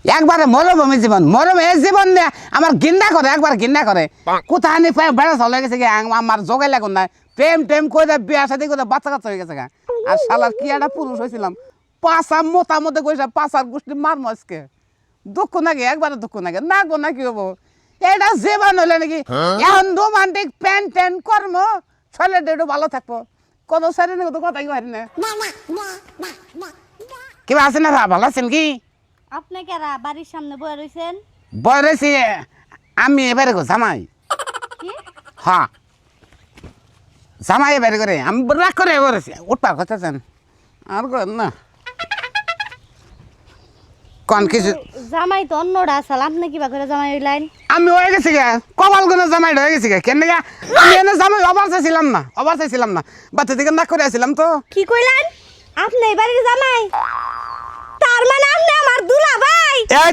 একবারে মরুভূমি জীবন মরুভূমি জীবন নিয়ে আমার ঘৃণা করে একবার ঘৃণা করে কোথায় নি বেড়া চলে গেছে গে আমার জোগাই লাগুন না প্রেম টেম করে বিয়া সাথে করে বাচ্চা কাচ্চা হয়ে গেছে গা আর শালার কি একটা পুরুষ হয়েছিলাম পাঁচা মোটা মধ্যে কইসা পাঁচার গোষ্ঠী মারমো আজকে দুঃখ নাকি একবারে দুঃখ নাকি নাগবো না কি হবো এটা জীবন হলে নাকি এখন রোমান্টিক প্যান ট্যান কর্ম শরীরটা একটু ভালো থাকবো কত সারি না কত কথাই পারি না কিবা আছে না ভালো আছেন কি আপনি কেরা বাড়ির সামনে বয়ে রইছেন বয় রয়েছি আমি এবারে গো জামাই কি হ্যাঁ জামাই এবারে করে আমি রাগ করে এবারে উঠবার কথা চান আর করেন না কোন কিছু জামাই তো অন্যরা আসাল আপনি কিবা করে জামাই হইলেন আমি হয়ে গেছি গে কপাল গুলো জামাই হয়ে গেছি গে কেন গা আমি এনে জামাই অবার চাইছিলাম না বাচ্চা থেকে না করে আসছিলাম তো কি কইলেন আপনি এই বাড়ির জামাই তার মানে আপনি আমার দুলা ভাই এই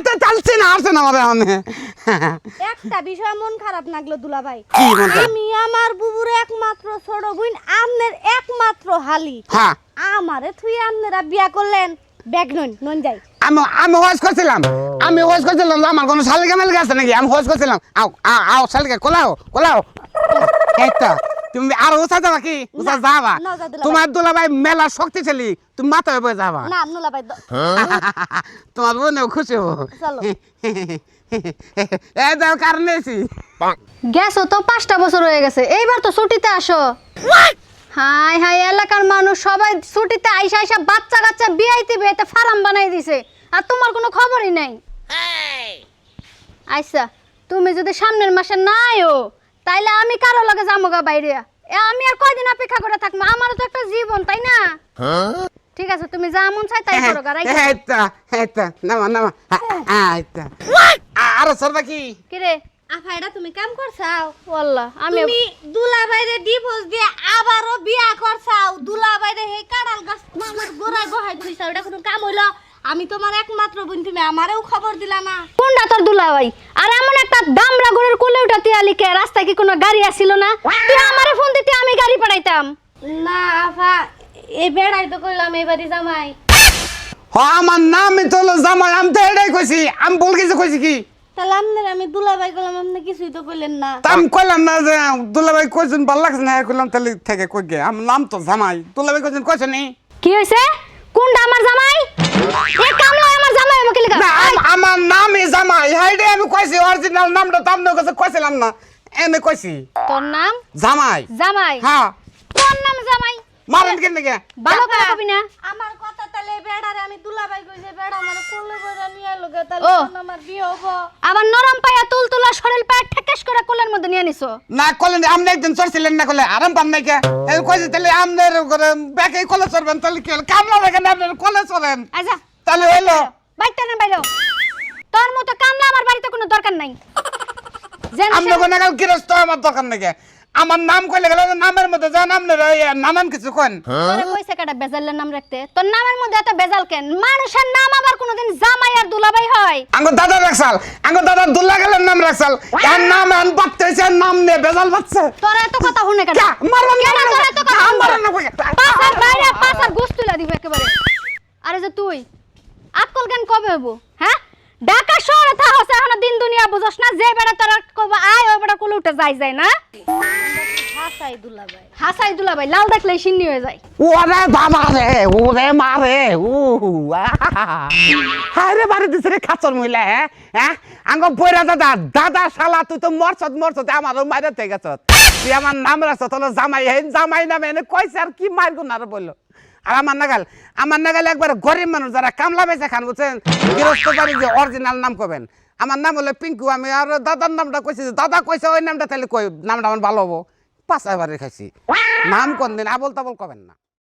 তো চালছে না আসছে না আমাদের আমি একটা বিষয় মন খারাপ লাগলো দুলা ভাই কি মন খারাপ? আমি আমার বুবুর একমাত্র ছোট বোন আপনার একমাত্র হালি হ্যাঁ আমারে থুই আপনারা বিয়া করলেন ব্যাগ নন যাই আমি হোস করছিলাম আমার কোনো শালিকা মালিকা আছে নাকি আমি হোস করছিলাম আও শালিকা কোলাও এই তো তুমি আর উঁচা যাবা কি উঁচা যাবা না, যা দুলাভাই। তোমার দুলাভাই মেলা শক্তিশালী তুমি মাথায় বয়ে যাবা না দুলা ভাই তোমার বোনেও খুশি হবো চলো। এই দাও কারণ এসি গেছো তো 5টা বছর হয়ে গেছে এইবার তো ছুটিতে আসো হাই হাই এলাকার মানুষ সবাই ছুটিতে আইসা বাচ্চা কাচ্চা বিয়াইতে বিয়াইতে ফার্ম বানাই দিছে আর তোমার কোনো খবরই নাই আচ্ছা তুমি যদি সামনের মাসে না আয়ো তাইলে আমি কারো লগে যামোগা বাইরে আমি আর কয়দিন অপেক্ষা করে থাকবো আমারও তো একটা জীবন তাই না ঠিক আছে তুমি যা মন চাই তাই করো গা রাইখা নামা আরো সরবা কি কি রে আফা এটা তুমি কাম করছাও ওয়াল্লাহ আমি তুমি দুলা ভাইরে ডিভোর্স দিয়ে আবারও বিয়া করছাও দুলা ভাইরে হে কাড়াল গাছ গোড়ায় বহাই দিছাও এটা কোনো কাম হইলো আমি তোমার একমাত্র বোন তুমি আমারেও খবর দিলা না কোনটা তোর দুলাভাই আর এমন একটা দামড়া গরুর কোলে উঠা তুই আলিকে রাস্তায় কি কোনো গাড়ি আসিল না তুই আমারে ফোন দিতে আমি গাড়ি পাঠাইতাম না আফা এই বেড়াই তো কইলাম এবারে জামাই আমার নামই তো হলো জামাই আমি তো এটাই কইছি আমি ভুল কিছু কইছি কি তাহলে আপনার আমি দুলা ভাই কইলাম আপনি কিছুই তো কইলেন না তা আমি কইলাম না যে দুলাভাই কইছেন ভালো লাগছে না কইলাম তাহলে থেকে কই গে আমার নাম তো জামাই দুলাভাই কইছেন কইছেন নি কি হইছে কোনটা আমার জামাই এ কামলো আমার জামাই আমাকে লিখা না আমার নামই জামাই হাইডে আমি কইছি অরিজিনাল নামটা তো আপনার কাছে কইছিলাম না এনে কইছি তোর নাম জামাই জামাই হ্যাঁ তোর নাম জামাই মারেন কেন গে ভালো করে কবি না আমার কথা তাহলে বেড়ারে আমি দুলা ভাই কইছে বেড়া আমার কোলে বইরা নিয়ে লগে ও। তাহলে আমার বিয়ে হবো আবার নরম পায়া তুলতুলা শরীর পায়া ঠেকেশ করে কোলের মধ্যে নিয়ে নিছো না কলেন আপনি একদিন চড়ছিলেন না কলে আরাম পান নাই কে কইছি তাহলে আপনার ঘরে ব্যাকে কলে চড়বেন তাহলে কি হলো কামলা দেখেন আপনার কলে চড়েন আচ্ছা তাহলে হইলো বাইতে না বাইরো তোর মতো কামলা আমার বাড়িতে কোনো দরকার নাই জেনে আপনি কোন নাগাল গৃহস্থ আমার দোকান নাকি আমার নাম কইলে গেল নামের মধ্যে যা নাম নানান কিছু কোন তোরে কইছে কাটা বেজালের নাম রাখতে তোর নামের মধ্যে এত বেজাল কেন মানুষের নাম আবার কোনোদিন জামাই আর দুলাভাই হয় আঙ্গো দাদা রাখছাল আঙ্গো দাদা দুল্লা গেলের নাম রাখছাল এর নাম আন বাচ্চাছে নাম নে বেজাল বাচ্চা তোর এত কথা শুনে কেন মারুন কেন তোর এত কথা মারুন না পাছার বাইরে পাছার গোস তুলা দিবে একেবারে আরে যে তুই আক্কল জ্ঞান কবে হবো হ্যাঁ ঢাকা শহরে থাকছ এখন দিন দুনিয়া বুঝছ না যে বেড়া তোর কবে আয় ওই বেড়া কোলে উঠে যাই না হাসাই দুলা ভাই হাসাই দুলাভাই লাল দেখলেই সিন্নি হয়ে যায় ওরে বাবা রে ওরে মারে ও হায়রে বাড়ি দিছে রে খাচর মহিলা হ্যাঁ আঙ্গো বইরা দাদা দাদা শালা তুই তো মরছত আমারও মাইরে থেকে গেছ তুই আমার নাম রাখছ তোর জামাই নামে এনে কইছে আর কি মার গুণ আর বললো আর আমার নাগাল একবার গরিব মানুষ যারা কামলা বেচা খান বুঝছেন গৃহস্থ বাড়ি যে অরিজিনাল নাম কবেন আমার নাম হলো পিঙ্কু আমি আর দাদার নামটা কইছি দাদা কইছে ওই নামটা তাহলে কই নামটা আমার ভালো হবো পাঁচ বারে খাইছি নাম কোন দিন আবল তাবল কবেন না